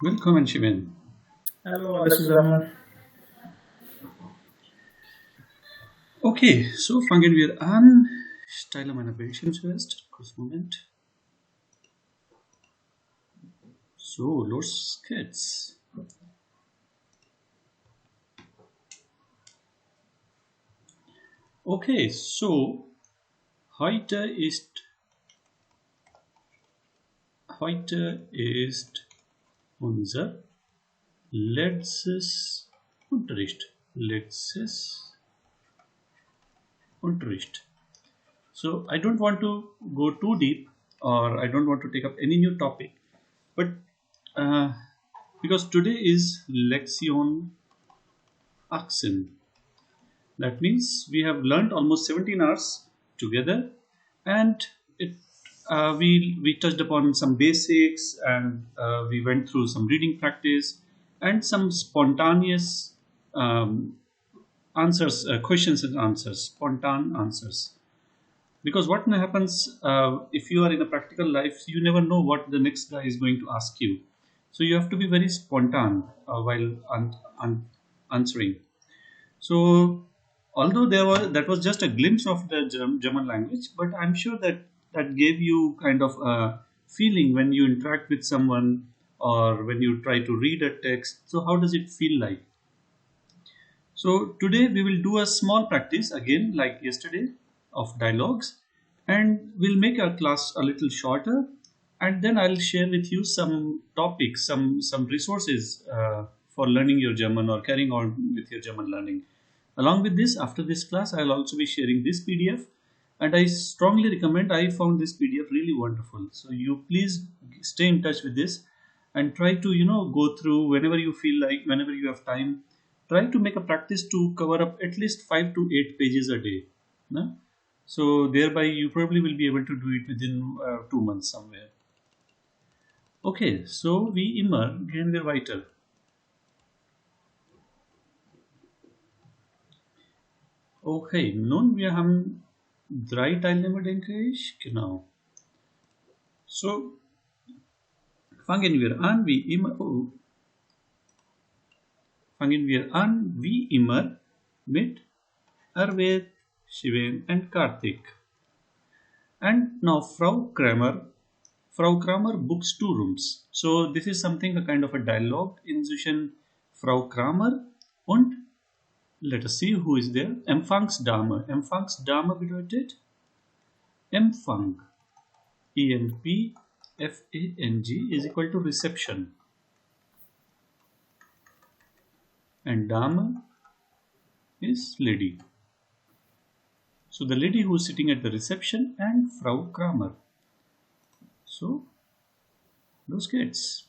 Willkommen, Shiven. Hallo, alles zusammen. Okay, so fangen wir an. Ich teile meine Bildschirm zuerst. Kurz Moment. So, los geht's. Okay, so heute ist unser letztes Unterricht. So I don't want to go too deep, or I don't want to take up any new topic, but uh, because today is Lektion 18. That means we have learned almost 17 hours together, and we touched upon some basics, and we went through some reading practice and some spontaneous answers, questions and answers, spontaneous answers. Because what happens if you are in a practical life, you never know what the next guy is going to ask you, so you have to be very spontaneous while answering. So although that was just a glimpse of the German language, but I'm sure that that gave you kind of a feeling when you interact with someone, or when you try to read a text. So how does it feel like? So today we will do a small practice again, like yesterday, of dialogues, and we'll make our class a little shorter, and then I'll share with you some topics, some resources for learning your German or carrying on with your German learning. Along with this, after this class, I'll also be sharing this PDF, and I strongly recommend. I found this PDF really wonderful. So you please stay in touch with this, and try to go through whenever you feel like, whenever you have time. Try to make a practice to cover up at least 5 to 8 pages a day. No? So thereby you probably will be able to do it within 2 months somewhere. Okay, so wie immer gehen wir weiter. Okay, nun, wir haben 3 Teilnehmer, denke ich. Genau. So, fangen wir an wie immer. Fangen wir an wie immer mit Arvid, Shiven and Karthik. And now Frau Kramer books 2 rooms. So this is something, a kind of a dialogue in zwischen Frau Kramer und, let us see who is there, Empfangsdame. Empfangsdame bedeutet Empfang. EMPFANG is equal to reception. And Dame is lady. So the lady who is sitting at the reception and Frau Kramer. So, los geht's.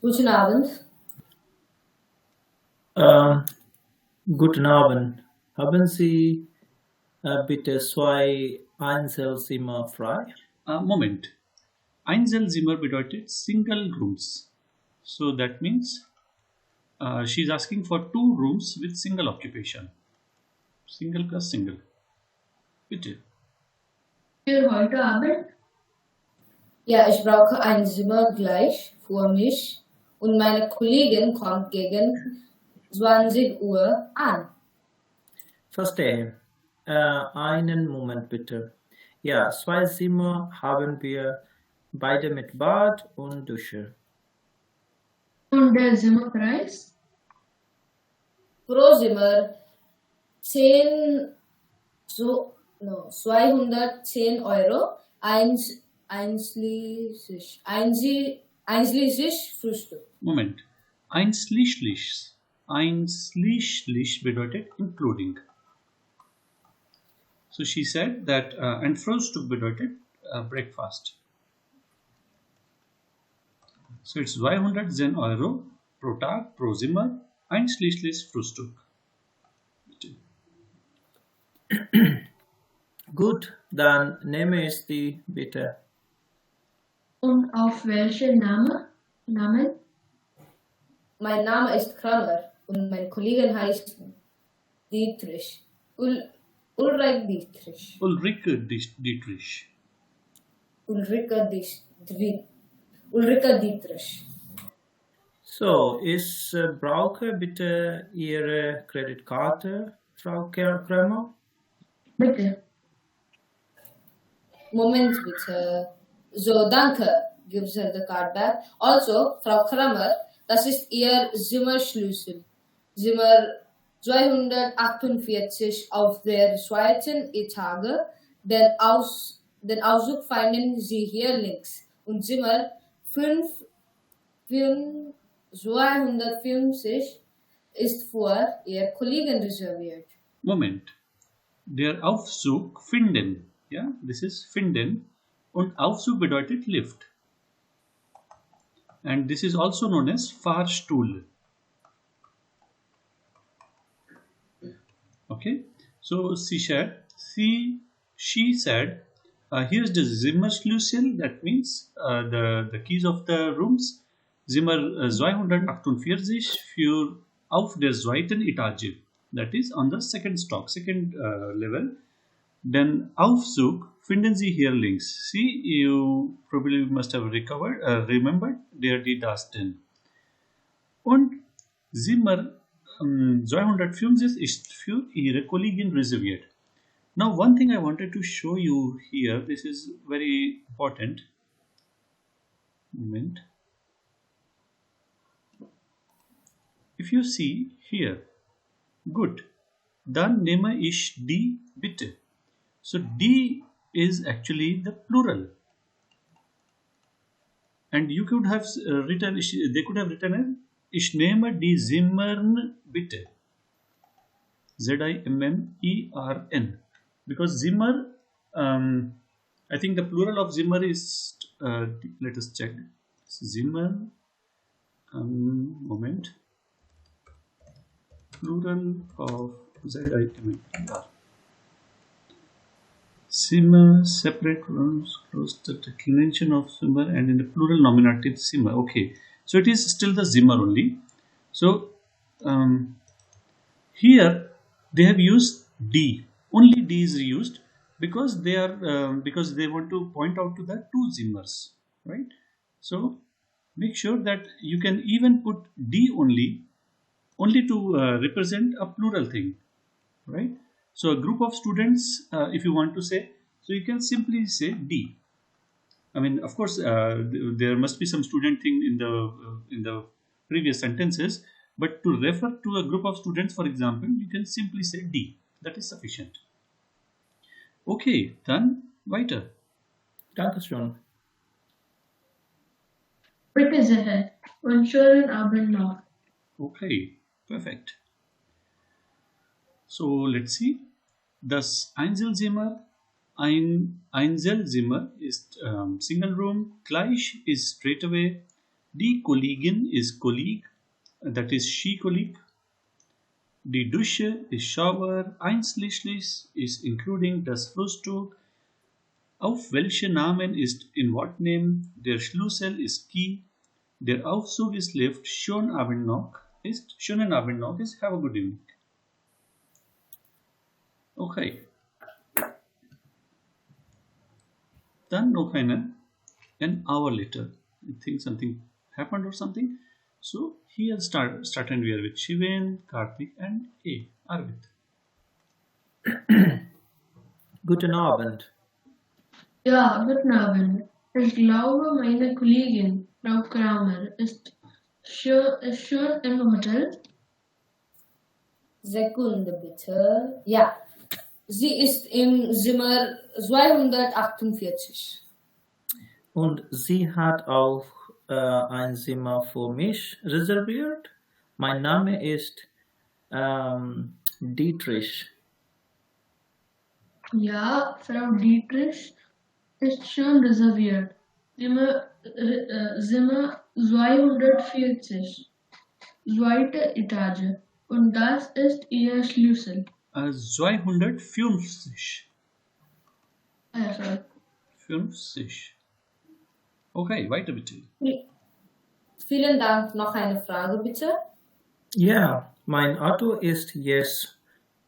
Guten Abend. Guten Abend. Haben Sie bitte 2 Einzelzimmer frei? Moment. Einzelzimmer bedeutet single rooms. So that means she's asking for 2 rooms with single occupation. Single plus single. Bitte. Für heute Abend? Ja, ich brauche ein Zimmer gleich für mich und meine Kollegin kommt gegen 20 Uhr an. Verstehe. Einen Moment bitte. Ja, 2 Zimmer haben wir, beide mit Bad und Dusche. Und der Zimmerpreis? Pro Zimmer 210 Euro, einschließlich Frühstück. Moment. Einschließlich. Einschließlich bedeutet including. So she said that, and Frühstück bedeutet breakfast. So it's 210 Euro pro Tag, pro Zimmer, einschließlich Frühstück. Gut, dann nehme ich die bitte. Und auf welchen Namen? Mein Name ist Kramer und meine Kollegin heißt Dietrich. Ulrich Dietrich. Dietrich. Ulrike Dietrich. Ulrike Dietrich. So, ich brauche bitte Ihre Kreditkarte, Frau Kramer. Bitte. Moment bitte. So, danke, gives her the card back. Also, Frau Kramer, das ist Ihr Zimmerschlüssel. Zimmer 248 auf der zweiten Etage. Den Auszug finden Sie hier links. Und Zimmer 250 ist für Ihr Kollegen reserviert. Moment. Der Aufzug finden. Ja, this is finden. Und Aufzug bedeutet Lift. And this is also known as Fahrstuhl. Okay. So she said, here's the Zimmerschlüssel. That means the keys of the rooms. Zimmer 248 für auf der zweiten Etage. That is on the second level. Then Aufzug finden Sie hier links. See, you probably must have remembered, der, die, das, denn. Und Zimmer 265 ist für Ihre Kollegin reserviert. Now, one thing I wanted to show you here, this is very important. Moment. If you see here, good. Dann nehme ich die bitte. So die is actually the plural. And you could have written, they could have written as ich nehme die Zimmern bitte. Zimmern. Because Zimmer, I think the plural of Zimmer is, let us check. Zimmer, moment. Plural of Zimmer. Zimmer, separate rooms, close the declination of Zimmer, and in the plural nominative Zimmer. Okay, so it is still the Zimmer only. So here they have used D. Only D is used because they are because they want to point out to the two Zimmers, right? So make sure that you can even put D only to represent a plural thing, right? So a group of students, if you want to say, so you can simply say D. I mean, of course, there must be some student thing in the previous sentences, but to refer to a group of students, for example, you can simply say D. That is sufficient. Okay, dann weiter. Dankeschön. Bitte sehr. Und schönen Abend noch. Okay, perfect. So let's see. Das Einzelzimmer ist single room. Gleich is straight away. Die Kollegin is colleague. That is she colleague. Die Dusche is shower. Einschließlich is including das Frühstück. Auf welche Namen ist in what name. Der Schlüssel ist key. Der Aufzug ist lift. Schönen Abend noch ist have a good evening. Okay. Dann noch an hour later. I think something happened or something. So here starten wir with Shiven, Karthik and Arvid. Guten Abend. Ja, guten Abend. Ich glaube, meine Kollegin, Frau Kramer, ist schon im Hotel. Sekunde bitte. Ja, sie ist im Zimmer 248. Und sie hat auch ein Zimmer für mich reserviert. Mein Name ist Dietrich. Ja, Frau Dietrich ist schon reserviert. Zimmer 240. Zweite Etage. Und das ist Ihr Schlüssel. 250. Ja, sorry. 50. Okay, weiter bitte. Vielen Dank. Noch eine Frage bitte? Ja, mein Auto ist jetzt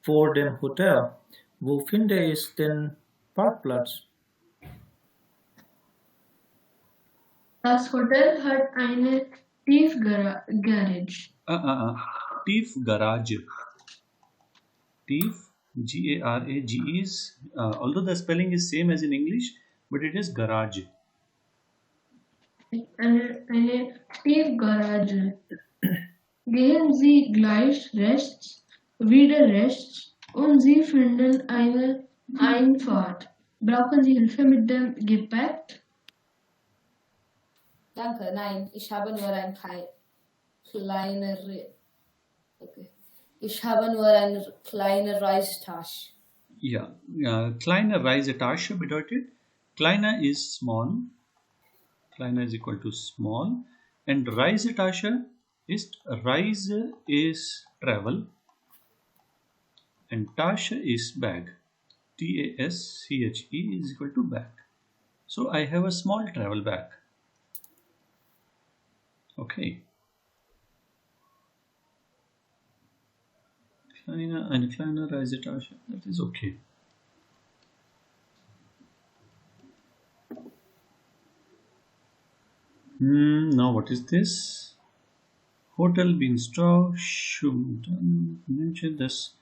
vor dem Hotel. Wo finde ich den Parkplatz? Das Hotel hat eine Tiefgarage. Tiefgarage. Tief, Garage is, although the spelling is same as in English, but it is garage. Eine Tiefgarage. Gehen Sie gleich rechts, wieder rechts und Sie finden eine Einfahrt. Brauchen Sie Hilfe mit dem Gepäck? Danke, nein, ich habe nur ein okay. Ich habe nur eine kleine Reisetasche. Ja, kleine Reisetasche bedeutet, kleiner is small, kleiner is equal to small, and Reisetasche ist, Reise is travel, and Tasche is bag. Tasche is equal to bag. So I have a small travel bag. Okay. Eine kleine Reisetasche, that is okay. Now what is this? Hotel Beanstalk, mention this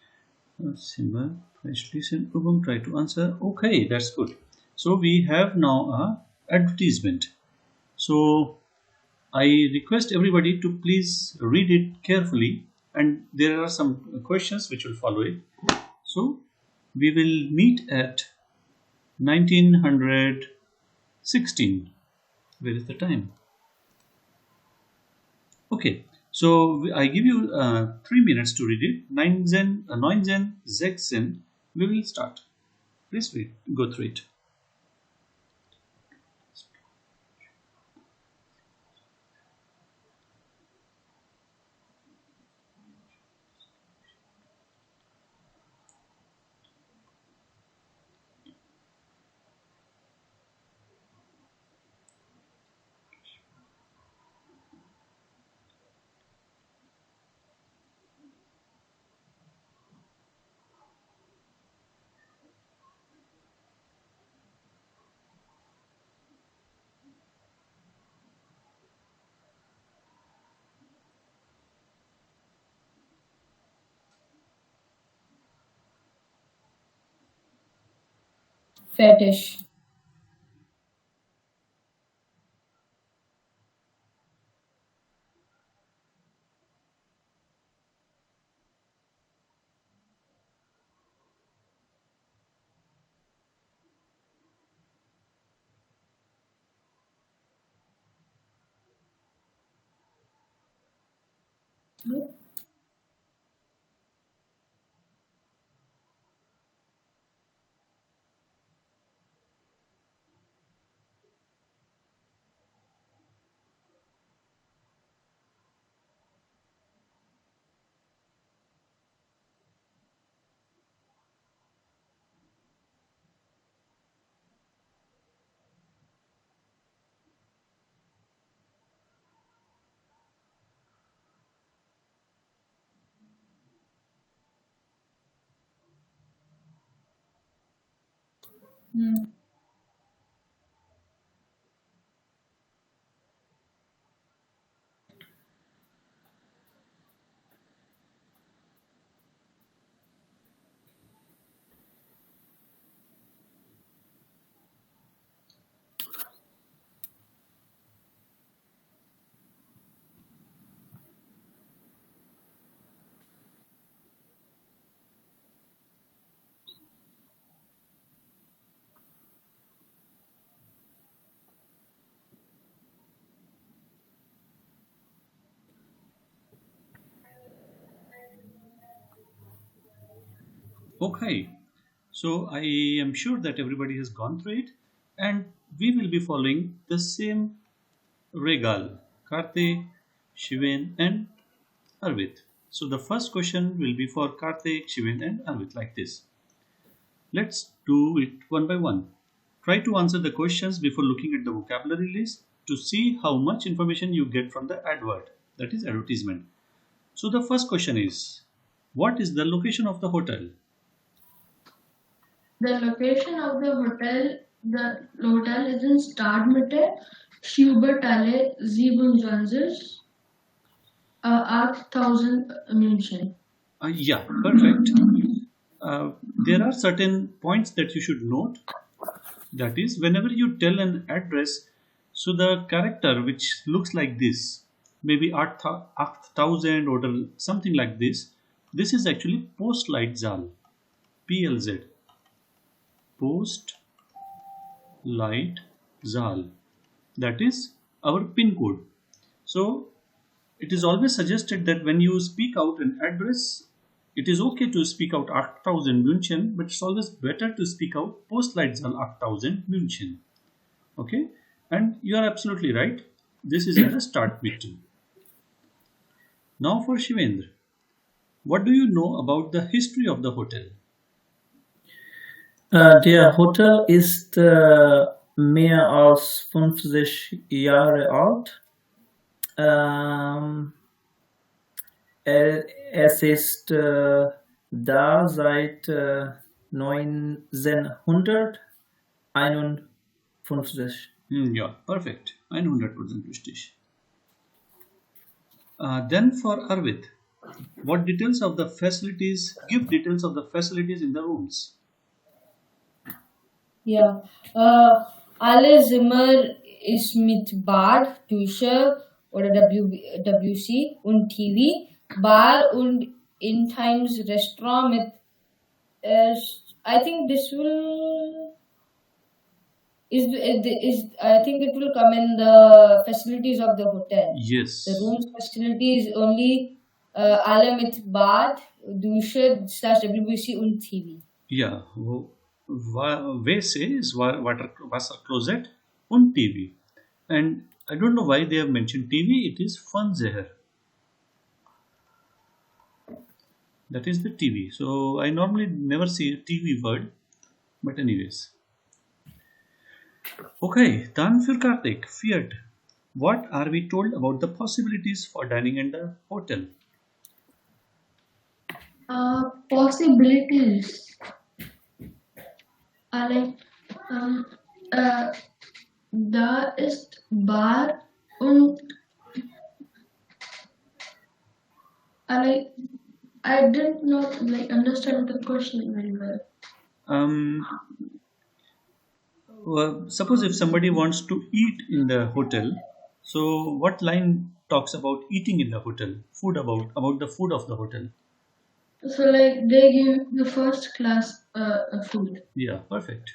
symbol. Please listen, Ubung, try to answer. Okay, that's good. So we have now a advertisement. So I request everybody to please read it carefully, and there are some questions which will follow it. So we will meet at 1916. Where is the time? Okay, so I give you 3 minutes to read it. 1916. We will start. Please read, go through it. Fertig. Okay, so I am sure that everybody has gone through it, and we will be following the same regal, Karthik, Shivan, and Arvit. So the first question will be for Karthik, Shivan, and Arvit, like this. Let's do it one by one. Try to answer the questions before looking at the vocabulary list to see how much information you get from the advert, that is advertisement. So the first question is, what is the location of the hotel? The location of the hotel is in Stadtmitte, Schubertalle 27, 8000 München. Yeah, perfect. There are certain points that you should note. That is, whenever you tell an address, so the character which looks like this, maybe 8000 or something like this is actually Postleitzahl, PLZ, Post Light Zal. That is our pin code. So it is always suggested that when you speak out an address, it is okay to speak out 8000 München, but it's always better to speak out Postleitzahl 8000 München. Okay, and you are absolutely right. This is at the start meeting. Now for Shivendra, what do you know about the history of the hotel? Der Hotel ist mehr als 50 Jahre alt. Es ist da seit 1951. Yeah, perfect. 100% richtig. Then for Arvid, what details of the facilities, give details of the facilities in the rooms. Ja, alle Zimmer ist mit Bad, Dusche oder WC und TV, Bar und in Times Restaurant mit. I think this will I think it will come in the facilities of the hotel. Yes. The rooms facility is only alle mit Bad, Dusche / WC und TV. Yeah. WC is Wasser closet und TV. And I don't know why they have mentioned TV. It is Fernseher. That is the TV. So I normally never see a TV word. But anyways. Okay, dann für Karthik. Fiat. What are we told about the possibilities for dining in the hotel? Possibilities. Like, da ist Bar und I did not understand the question very well. Well, suppose if somebody wants to eat in the hotel, so what line talks about eating in the hotel? Food about the food of the hotel. So they give the first class food. Yeah, perfect.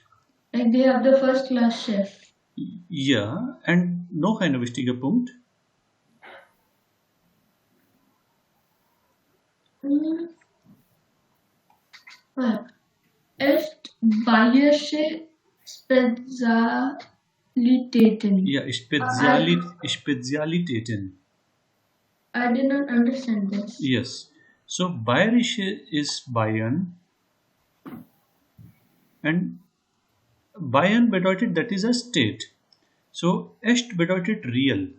They have the first class chef. Ja, and noch ein wichtiger Punkt. Echt bayerische Spezialitäten. Ja, Spezialitäten. I did not understand this. Yes. So Bayerische is Bayern. And Bayern bedeutet that is a state. So echt bedeutet real.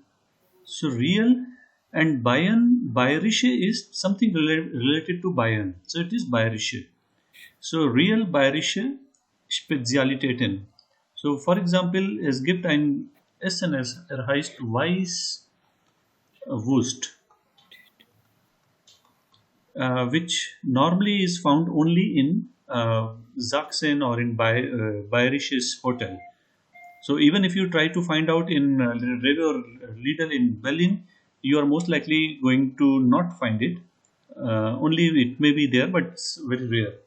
So real and Bayerische is something related to Bayern. So it is Bayerische. So real Bayerische Spezialitäten. So for example, es gibt ein Essen, heißt Weißwurst, which normally is found only in Sachsen or in Bayerisches Hotel. So even if you try to find out in regular Lidl in Berlin, you are most likely going to not find it. Only it may be there, but it's very rare.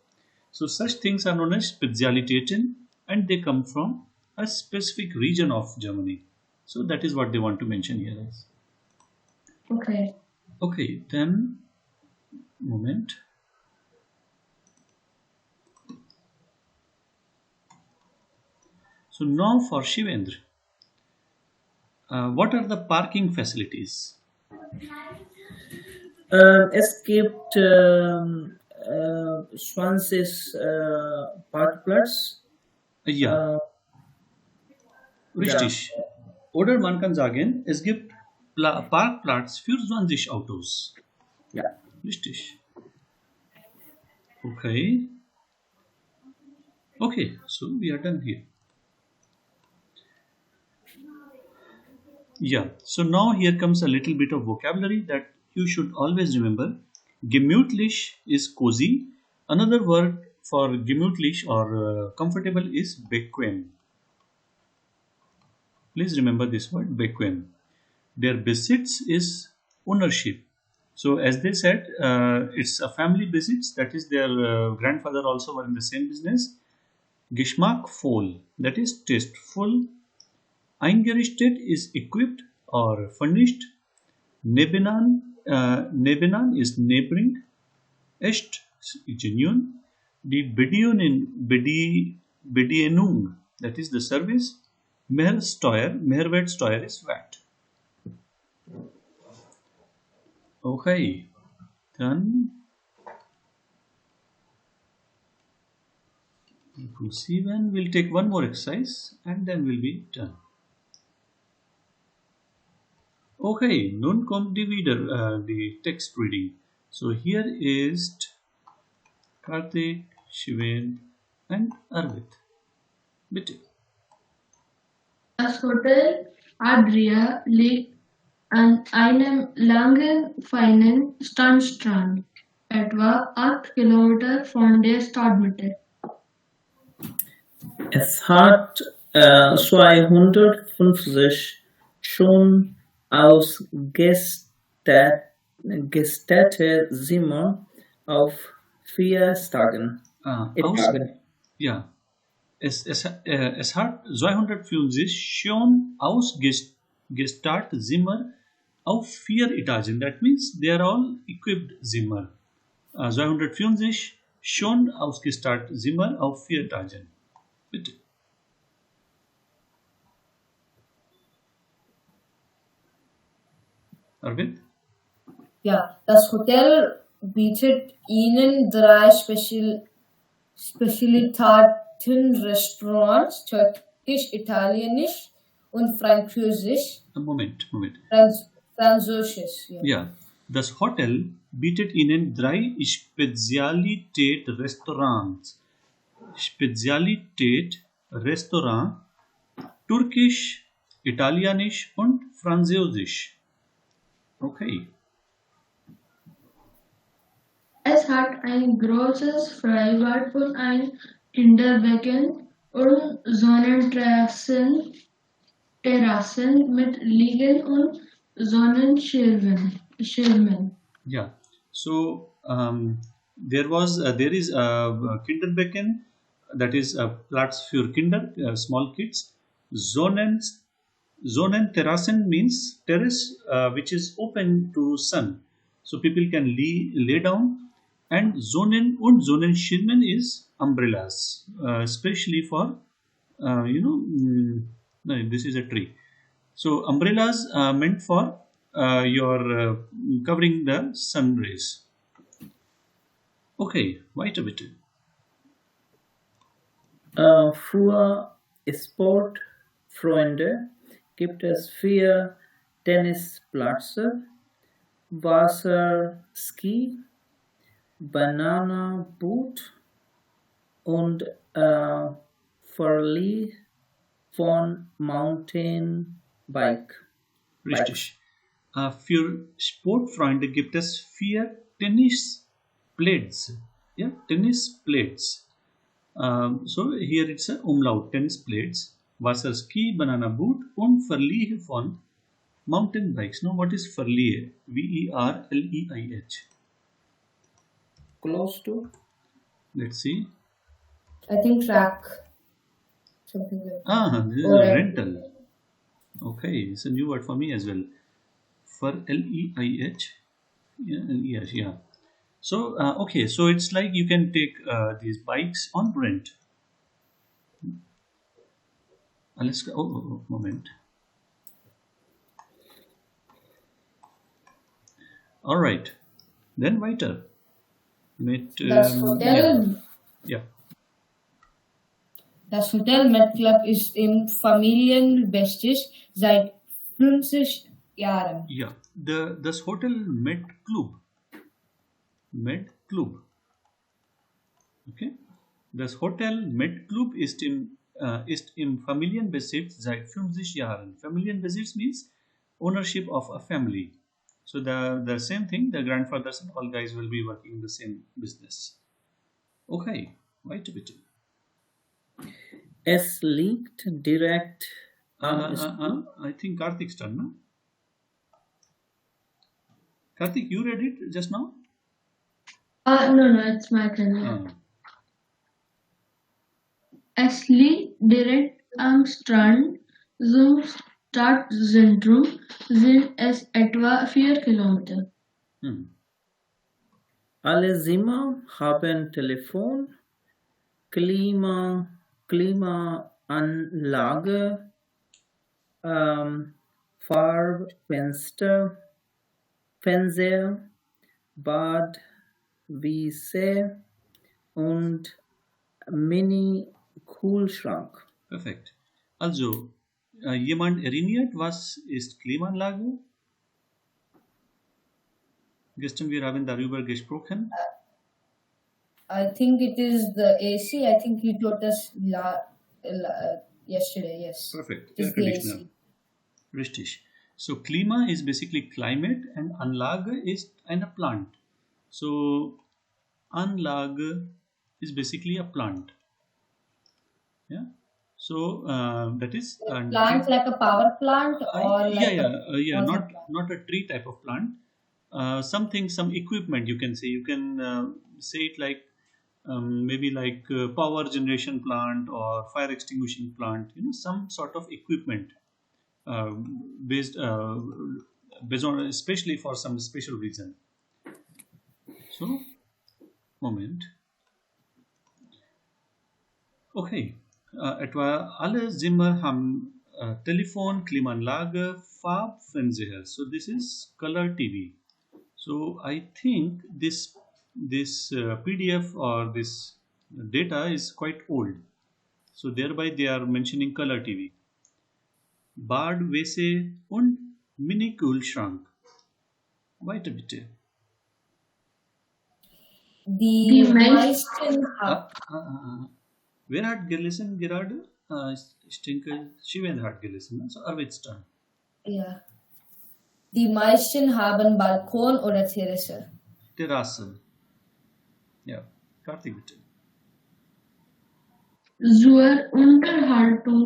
So such things are known as Spezialitäten, and they come from a specific region of Germany. So that is what they want to mention here as. Okay. Okay, then moment. So now for Shivendra, what are the parking facilities? Es gibt 20 Parkplätze. Ja, richtig. Oder man kann sagen, es gibt Parkplatz für 20 Autos. Ja. Richtig. Okay. Okay, so we are done here. Yeah, so now here comes a little bit of vocabulary that you should always remember. Gemütlich is cozy. Another word for gemütlich or comfortable is bequem. Please remember this word bequem. Their besitz is ownership. So as they said, it's a family besitz. That is their grandfather also were in the same business. Geschmackvoll, that is tasteful. Eingerichtet is equipped or furnished. Nebenan is neighboring. Echt is genuine. Die Bedienung, that is the service. Mehrwertsteuer is VAT. Okay, dann Prüfen. We'll take one more exercise and then we'll be done. Okay, nun kommt die text reading. So here is Karthik, Shiven and Arvit. Bitte. Das Hotel Adria liegt an einem langen, feinen Sandstrand, etwa 8 Kilometer von der Stadtmitte. Es hat 250 schon ausgestattete Zimmer auf 4 Tagen. Ja, es hat 250 schon ausgestattet Zimmer auf 4 Etagen. That means they are all equipped Zimmer. 250 schon ausgestattet Zimmer auf 4 Etagen. Bitte. Arvind? Ja, das Hotel bietet Ihnen 3 Spezialitäten-Restaurants, Türkisch, Italienisch und Französisch. Moment. Französisch. Ja. Ja, das Hotel bietet Ihnen 3 Spezialität-Restaurants. Spezialität-Restaurant, Türkisch, Italienisch und Französisch. Okay. Es hat ein großes Freibad und ein Kinderbecken und Sonnenterrassen mit Liegen und Sonnenschirmen. Yeah. So there is a Kinderbecken, that is Platz für Kinder, small kids. Sonnenterrassen means terrace which is open to sun, so people can lay down. And Sonnenschirmen is umbrellas, especially for no, this is a tree. So umbrellas are meant for your covering the sun rays. Okay, weiter bitte. Für Sportfreunde gibt es 4 Tennisplätze, Wasserski, Bananaboot und Verleih von Mountainbike. Richtig. Für Sportfreunde gibt es 4 Tennisplates. Yeah, Tennisplates. So here it's a umlaut, Tennisplates, Wasserski, Banana Boot und Verleih von mountain bikes. Now what is Verleih? Verleih. Close to? Let's see. I think track. Something like that. This is a rental. Okay, it's a new word for me as well. For Leih. Yeah, Leih, yeah. So, okay, so it's like you can take these bikes on rent. Let's go. Moment. All right. Then weiter. Das Hotel. Ja. Das Hotel Met Club ist im Familienbesitz seit 50 Jahren. Ja, das Hotel Met Club. Okay. Das Hotel mit Club ist im Familienbesitz seit 50 Jahren. Familienbesitz means ownership of a family. So the same thing, the grandfathers and all guys will be working in the same business. Okay, weiter bitte. Es liegt direkt am I think Karthik's turn, no? Karthik, you read it just now? No, it's my turn. Ah, Es liegt direkt am Strand zum Stadtzentrum sind es etwa 4 Kilometer. Alle Zimmer haben Telefon, Klimaanlage, Farbfenster, Fernseher, Bad, WC und Mini-Kühlschrank. perfekt. Also, jemand erinnert, was ist Klimaanlage? Gestern wir haben darüber gesprochen. I think it is the AC. I think you taught us yesterday. Yes. Perfect. It is Air the conditioner. AC. Richtig. So Klima is basically climate and Anlage is a plant. So Anlage is basically a plant. Yeah. So that is Plant like a power plant or like yeah. Not a tree type of plant. Some equipment you can say. You can say it like maybe like power generation plant or fire extinguishing plant. Some sort of equipment uh, based based on especially for some special reason. So moment. Okay. Etwa alle Zimmer haben Telefon, Klimaanlage, Farbfernseher. So this is color TV. So I think this PDF or this data is quite old. So thereby they are mentioning color TV. Bad, WC und Mini-Kühlschrank. Weiter bitte. die meisten Wer hat gelesen gerade? Ich denke, Shiven hat gelesen. So Arvid's turn. Ja. Die meisten haben Balkon oder Terrasse. Terrasse. Ja, Karthik bitte. Zur Unterhaltung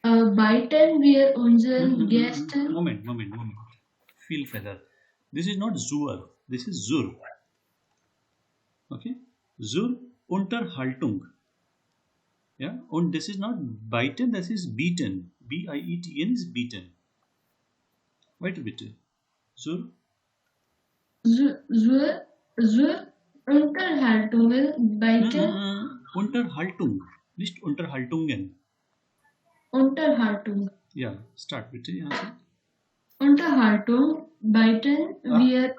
bieten wir unseren Gästen. Moment. Viel feather. This is not Zur. This is Zur. Okay? Zur Unterhaltung. Yeah? Und this is not biten, this is beaten. B-I-E-T-N is beaten. Weiter bitte. Zur. Zur Unterhaltungen bieten. Unterhaltung. Nicht Unterhaltungen. Unterhaltung. Ja, start bitte. Ja. Unterhaltung bieten wir.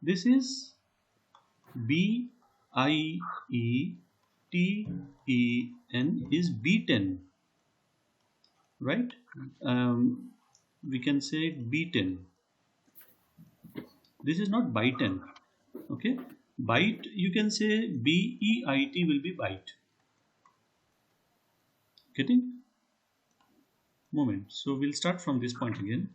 This is B-I-E-T-E-N is beaten. Right? We can say beaten. This is not biten. Okay? Bite, you can say B-E-I-T will be bite. Getting? Moment. So we'll start from this point again.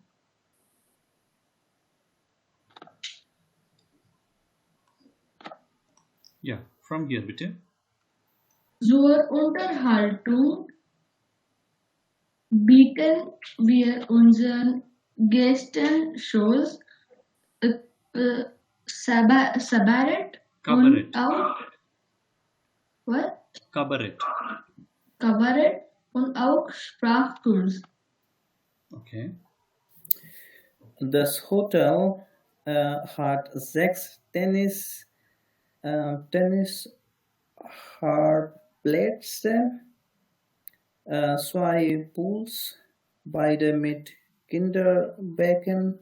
Yeah, from here bitte. Zur Unterhaltung bieten wir unseren Gästen Shows, Kabarett und auch Kabarett und auch Sprachkurs. Okay. Das Hotel hat 6 Tennishartplätze, 2 Pools, beide mit Kinderbecken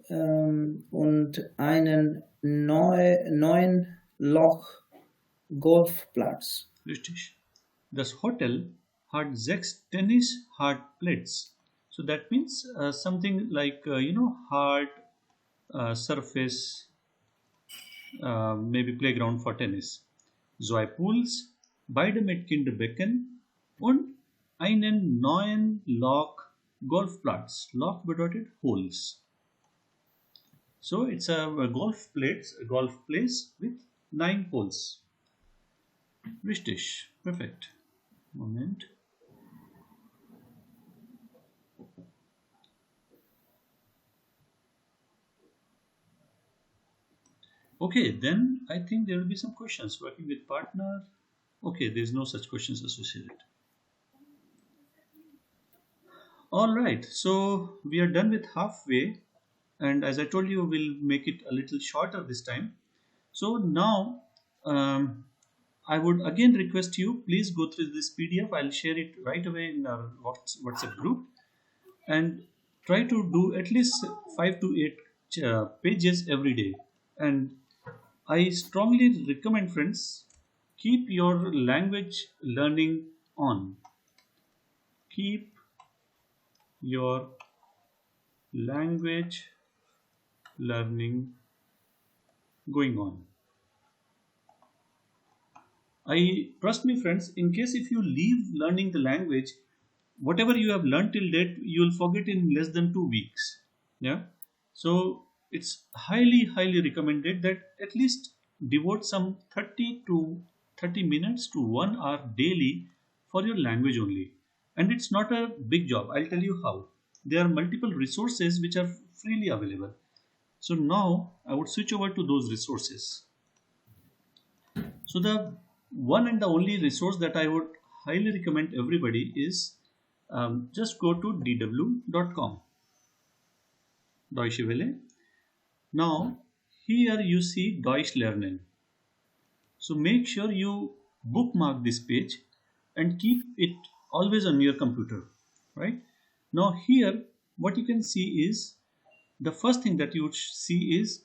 und einen 9-Loch-Golfplatz. Richtig. Das Hotel hat 6 Tennis-Hartplätze. So that means something like, hard surface maybe playground for tennis. Zwei Pools, beide mit Kinderbecken und einen neuen Loch Golfplatz. Loch bedeutet holes. So it's a golf place with 9 holes. Richtig, perfect. Moment. Okay, then I think there will be some questions. Working with partner. Okay, there's no such questions associated. All right, so we are done with halfway, and as I told you, we'll make it a little shorter this time. So now, I would again request you, please go through this PDF. I'll share it right away in our WhatsApp group, and try to do at least 5 to 8 pages every day. And I strongly recommend, friends, keep your language learning on. Keep your language learning going on. I trust me, friends, in case if you leave learning the language, whatever you have learned till date, you will forget in less than 2 weeks. Yeah. So it's highly recommended that at least devote some 30 minutes to 1 hour daily for your language only. And it's not a big job. I'll tell you how. There are multiple resources which are freely available. So now I would switch over to those resources. So the one and the only resource that I would highly recommend everybody is just go to dw.com. Deutsche Welle. Now here you see Deutsch Lernen. So make sure you bookmark this page and keep it always on your computer, right? Now here what you can see is, the first thing that you would see is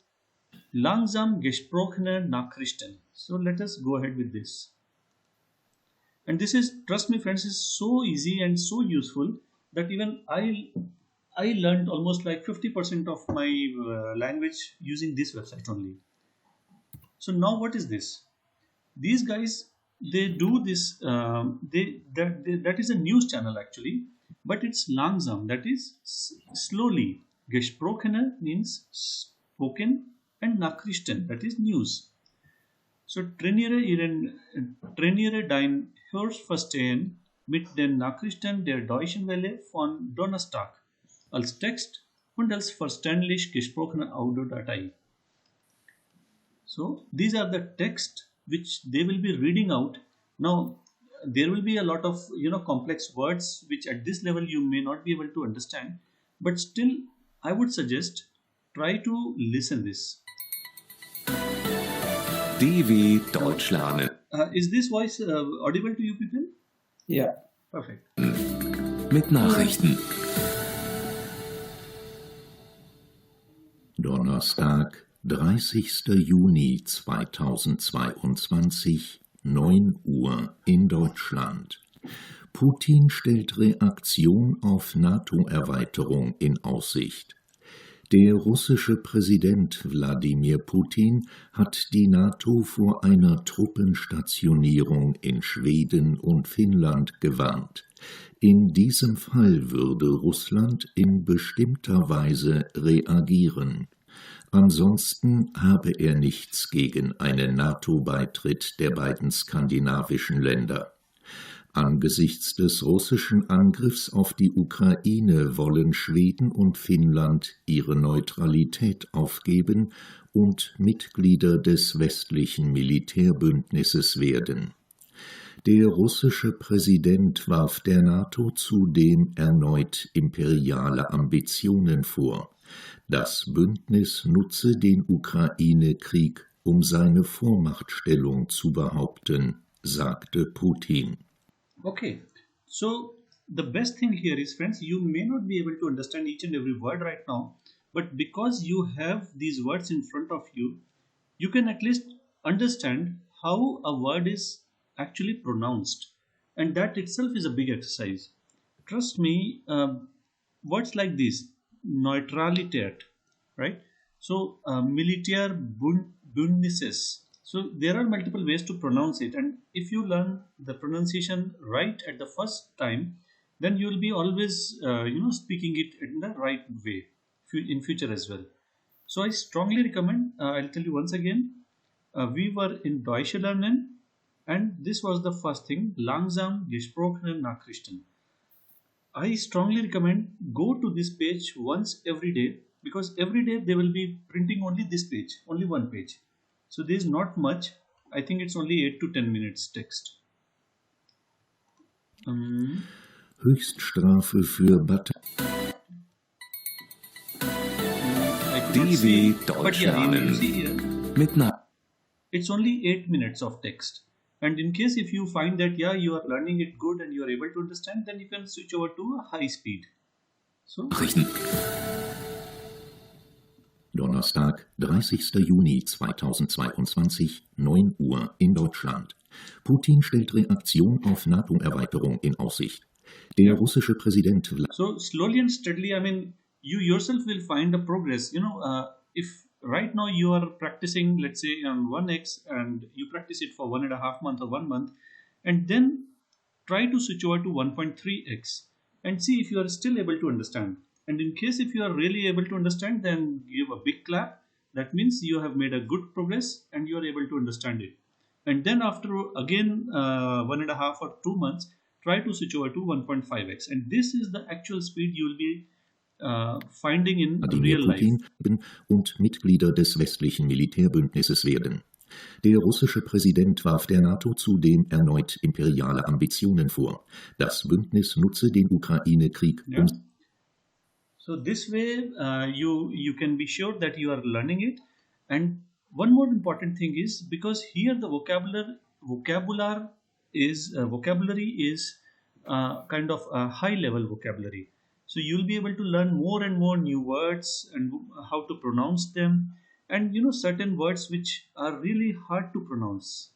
langsam gesprochene Nachrichten. So let us go ahead with this. And this is, trust me friends, is so easy and so useful that even I learned almost like 50% of my language using this website only. So now what is this? These guys, they do this, that is a news channel actually, but it's langsam, that is slowly. Gesprochene means spoken, and Nachrichten, that is news. So trainiere dein Hörverstehen mit den Nachrichten der Deutschen Welle von Donnerstag als Text und als verständlich gesprochene Audiodatei. So these are the text which they will be reading out. Now there will be a lot of complex words which at this level you may not be able to understand, but still I would suggest try to listen this. DW Deutsch lernen. Is this voice audible to you people? Yeah. Perfect. Mit Nachrichten. Donnerstag, 30. Juni 2022, 9 Uhr in Deutschland. Putin stellt Reaktion auf NATO-Erweiterung in Aussicht. Der russische Präsident Wladimir Putin hat die NATO vor einer Truppenstationierung in Schweden und Finnland gewarnt. In diesem Fall würde Russland in bestimmter Weise reagieren. Ansonsten habe er nichts gegen einen NATO-Beitritt der beiden skandinavischen Länder. Angesichts des russischen Angriffs auf die Ukraine wollen Schweden und Finnland ihre Neutralität aufgeben und Mitglieder des westlichen Militärbündnisses werden. Der russische Präsident warf der NATO zudem erneut imperiale Ambitionen vor. Das Bündnis nutze den Ukraine-Krieg, um seine Vormachtstellung zu behaupten, sagte Putin. Okay, so the best thing here is, friends, you may not be able to understand each and every word right now, but because you have these words in front of you, you can at least understand how a word is actually pronounced, and that itself is a big exercise. Trust me, words like this, Neutralität, right? So, Bündnisses. So there are multiple ways to pronounce it, and if you learn the pronunciation right at the first time, then you will be always speaking it in the right way in future as well. So I strongly recommend. I'll tell you once again. We were in Deutsch lernen, and this was the first thing. Langsam gesprochene Nachrichten. I strongly recommend go to this page once every day, because every day they will be printing only this page, only one page. So there is not much. I think it's only 8 to 10 minutes text. Höchststrafe für DW Deutsch lernen. Mit It's only 8 minutes of text. And in case if you find that you are learning it good and you are able to understand, then you can switch over to a high speed. So Nachrichten. Donnerstag, 30. Juni 2022, 9 Uhr in Deutschland. Putin stellt Reaktion auf NATO-Erweiterung in Aussicht. Der russische Präsident So slowly and steadily, I mean, you yourself will find a progress. If right now you are practicing, let's say on 1x, and you practice it for 1.5 months or 1 month, and then try to switch over to 1.3x and see if you are still able to understand. And in case if you are really able to understand, then give a big clap. That means you have made a good progress and you are able to understand it. And then after again 1.5 or 2 months, try to switch over to 1.5x. And this is the actual speed you will be finding in real life. Putin und Mitglieder des westlichen Militärbündnisses werden. Der russische Präsident warf der NATO zudem erneut imperiale Ambitionen vor. Das Bündnis nutze den Ukraine-Krieg, Yeah. So this way you can be sure that you are learning it. And one more important thing is, because here the vocabulary is kind of a high level vocabulary. So you'll be able to learn more and more new words and how to pronounce them, and certain words which are really hard to pronounce.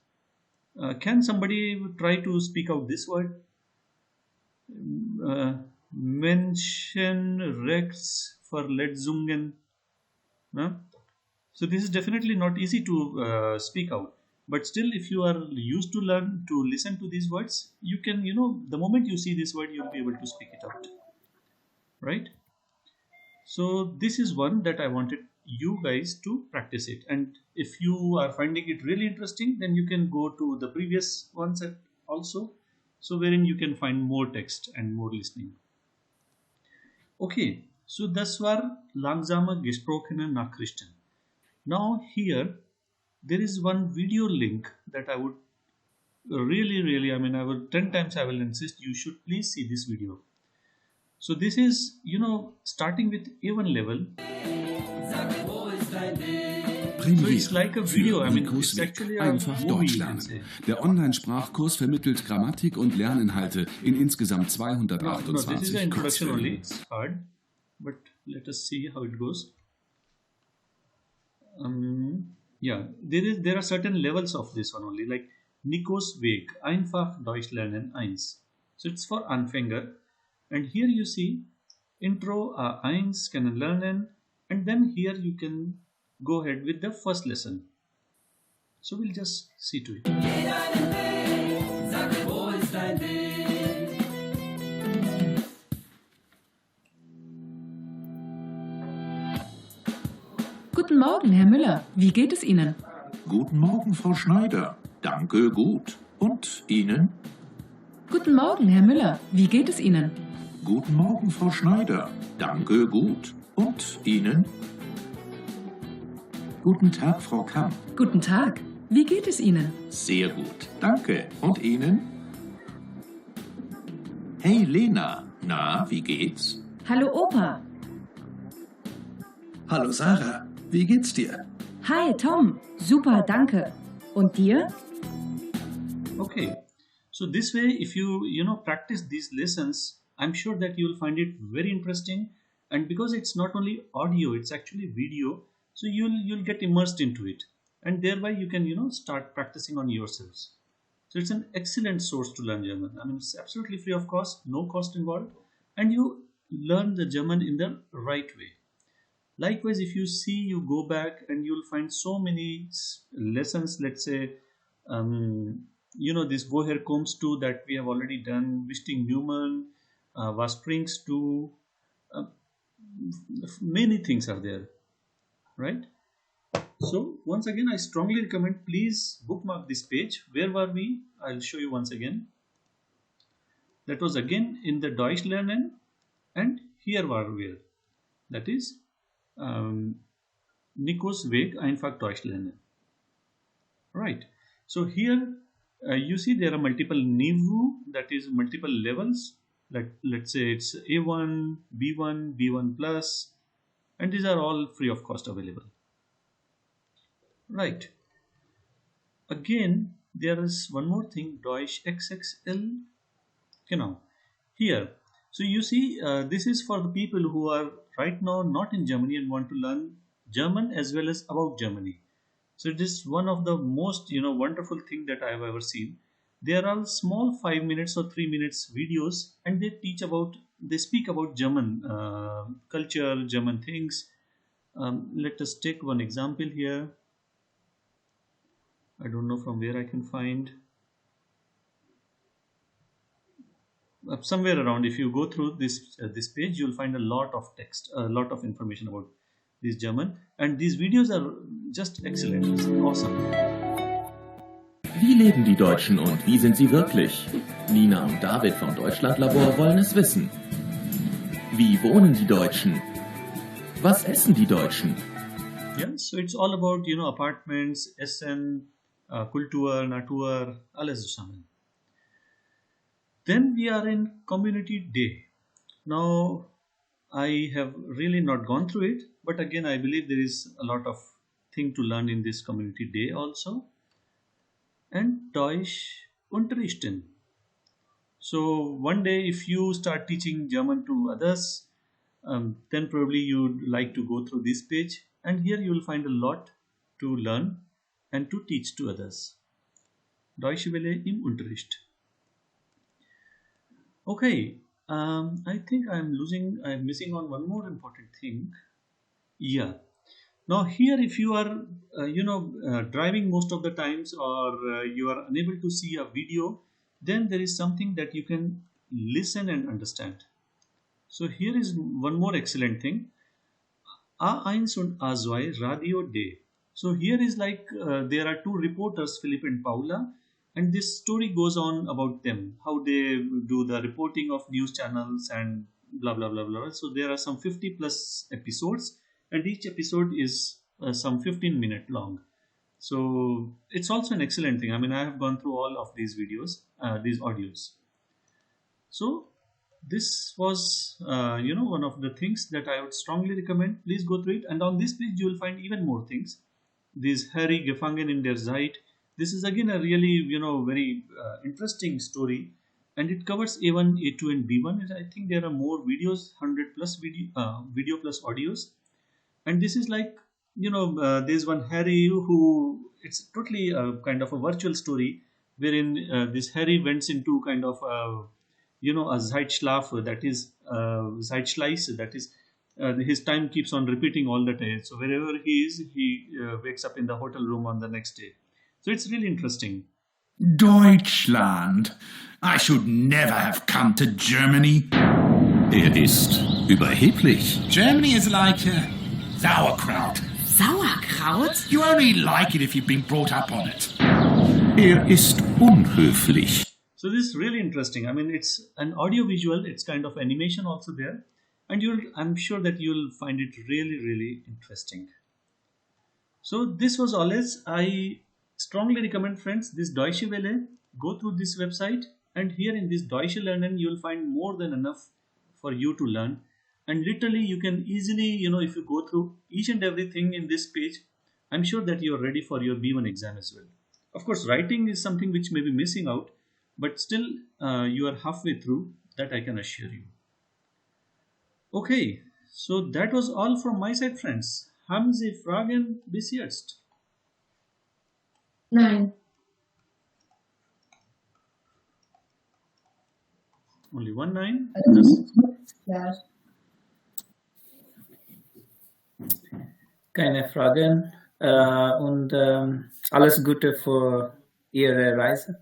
Can somebody try to speak out this word? Menschenrechtsverletzungen. So this is definitely not easy to speak out. But still, if you are used to listen to these words, you can, the moment you see this word, you'll be able to speak it out. Right? So this is one that I wanted you guys to practice it. And if you are finding it really interesting, then you can go to the previous ones also. So wherein you can find more text and more listening. Okay, so das war langsame gesprochene Nachrichten. Now here there is one video link that I would really, I 10 times I will insist you should please see this video. So this is, starting with A1 level. So it's like a video. It's actually a Einfach movie, Deutsch you can lernen. say. Der Online-Sprachkurs vermittelt Grammatik und Lerninhalte in insgesamt No, this is the 228 introduction only. Kurzfilmen. It's hard, but let us see how it goes. There are certain levels of this one only, like Nikos Weg, einfach Deutsch lernen 1. So it's for Anfänger, and here you see intro 1 können lernen, and then here you can go ahead with the first lesson. So we'll just see to it. Guten Morgen, Herr Müller. Wie geht es Ihnen? Guten Morgen, Frau Schneider. Danke, gut. Und Ihnen? Guten Morgen, Herr Müller. Wie geht es Ihnen? Guten Morgen, Frau Schneider. Danke, gut. Und Ihnen? Guten Tag, Frau Kamm. Guten Tag. Wie geht es Ihnen? Sehr gut. Danke. Und Ihnen? Hey, Lena. Na, wie geht's? Hallo, Opa. Hallo Sarah, wie geht's dir? Hi, Tom. Super, danke. Und dir? Okay, so this way, if you practice these lessons, I'm sure that you'll find it very interesting. And because it's not only audio, it's actually video, so you'll get immersed into it, and thereby you can start practicing on yourselves. So it's an excellent source to learn German. It's absolutely free of cost, no cost involved, and you learn the German in the right way. Likewise, if you see, you go back and you'll find so many lessons. Let's say, this Woher kommst du that we have already done, Wisting Newman, was Springs to, uh, many things are there, right? So once again, I strongly recommend, please bookmark this page. Where were we? I'll show you once again. That was again in the Deutsch lernen, and here were we. That is Nikos Weg einfach Deutsch lernen. Right. So here you see there are multiple Niveau, that is multiple levels. Let's say it's A1, B1, B1 plus, and these are all free of cost available. Right. Again, there is one more thing, Deutsch XXL. Genau. Here. So you see, this is for the people who are right now not in Germany and want to learn German as well as about Germany. So it is one of the most wonderful thing that I have ever seen. They are all small 5 minutes or 3 minutes videos, and they speak about German culture, German things. Let us take one example here. I don't know from where I can find. Somewhere around, if you go through this page, you'll find a lot of text, a lot of information about this German, and these videos are just excellent. It's awesome. Wie leben die Deutschen und wie sind sie wirklich? Nina und David vom Deutschlandlabor wollen es wissen. Wie wohnen die Deutschen? Was essen die Deutschen? Yeah, so it's all about apartments, Essen, Kultur, Natur, alles zusammen. Then we are in Community Day. Now, I have really not gone through it, but again, I believe there is a lot of thing to learn in this Community Day also. And Deutsch unterrichten. So one day, if you start teaching German to others, then probably you'd like to go through this page, and here you will find a lot to learn and to teach to others. Deutsche Welle im Unterricht. Okay, I think I'm missing on one more important thing. Yeah. Now here, if you are, driving most of the times, or you are unable to see a video, then there is something that you can listen and understand. So here is one more excellent thing. A1 und A2 Radio Day. So here is like there are two reporters, Philip and Paula, and this story goes on about them, how they do the reporting of news channels and blah blah blah blah. So there are some 50 plus episodes, and each episode is some 15-minute long. So it's also an excellent thing. I mean, I have gone through all of these videos, these audios. So this was one of the things that I would strongly recommend. Please go through it, and on this page you will find even more things. This Harry Gefangen in der Zeit. This is again a really very interesting story, and it covers A1, A2, and B1. And I think there are more videos, 100 plus video plus audios. And this is like there's one Harry who, it's totally kind of a virtual story wherein this Harry went into kind of a Zeitschlaf, that is Zeitschleiß, that is his time keeps on repeating all the time. So wherever he is, he wakes up in the hotel room on the next day. So it's really interesting. Deutschland. I should never have come to Germany. Ist überheblich. Germany is like sauerkraut. Sauerkraut? You only like it if you've been brought up on it. Ist unhöflich. So this is really interesting. I mean, it's an audio visual. It's kind of animation also there. And I'm sure that you'll find it really, really interesting. So this was alles. I strongly recommend, friends, this Deutsche Welle. Go through this website, and here in this Deutsche Lernen, you'll find more than enough for you to learn. And literally, you can easily, if you go through each and everything in this page, I'm sure that you're ready for your B1 exam as well. Of course, writing is something which may be missing out, but still, you are halfway through, that I can assure you. Okay, so that was all from my side, friends. Haben Sie Fragen bis jetzt? Nein. Only 1 9? Ja. Keine Fragen. Und alles Gute für Ihre Reise.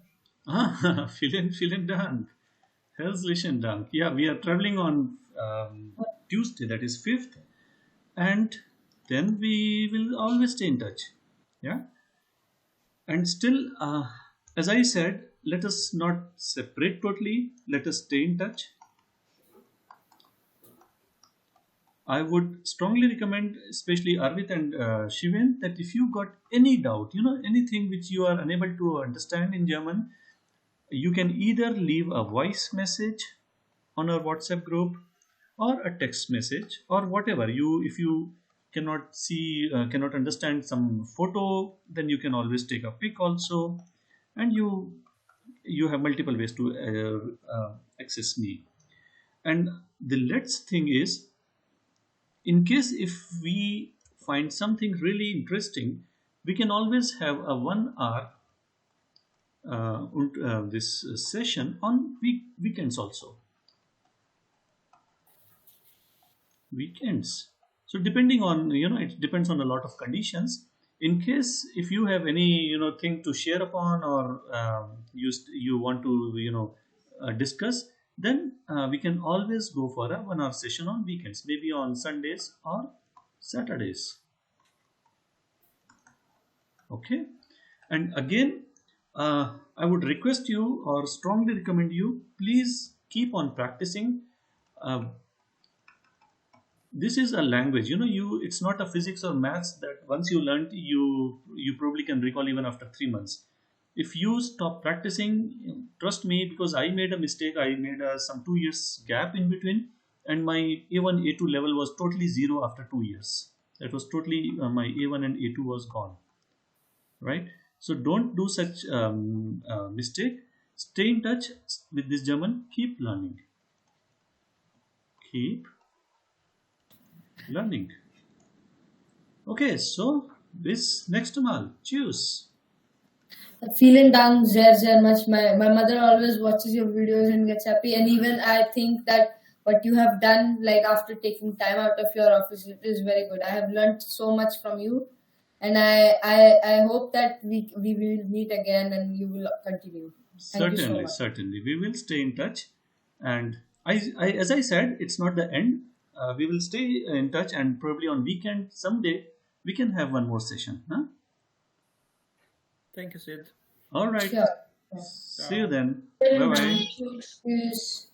Vielen Dank. Herzlichen Dank. Yeah, we are traveling on Tuesday, that is 5th, and then we will always stay in touch. Yeah, and still, as I said, let us not separate totally. Let us stay in touch. I would strongly recommend, especially Arvit and Shiven, that if you got any doubt, anything which you are unable to understand in German, you can either leave a voice message on our WhatsApp group or a text message or whatever. If you cannot see, cannot understand some photo, then you can always take a pic also, and you have multiple ways to access me. And the next thing is, in case if we find something really interesting, we can always have a 1 hour this session on weekends also. Weekends. So depending on, it depends on a lot of conditions. In case if you have any thing to share upon, or you want to discuss, then we can always go for a 1 hour session on weekends, maybe on Sundays or Saturdays. Okay. And again, I would request you, or strongly recommend you, please keep on practicing. This is a language, it's not a physics or maths that once you learned, you probably can recall even after 3 months. If you stop practicing, trust me, because I made a mistake. I made some 2 years gap in between, and my A1 A2 level was totally zero after 2 years. That was totally my A1 and A2 was gone, right? So don't do such mistake. Stay in touch with this German. Keep learning. Keep learning. Okay, so bis nächste Mal. Tschüss. Vielen Dank sehr, sehr much. My mother always watches your videos and gets happy. And even I think that what you have done, like after taking time out of your office, it is very good. I have learned so much from you. And I hope that we will meet again and you will continue. Thank you so much. Certainly. We will stay in touch. And as I said, it's not the end. We will stay in touch, and probably on weekend someday we can have one more session. Huh? Thank you, Sid. All right. Sure. See you then. Very Bye bye. nice. Yes.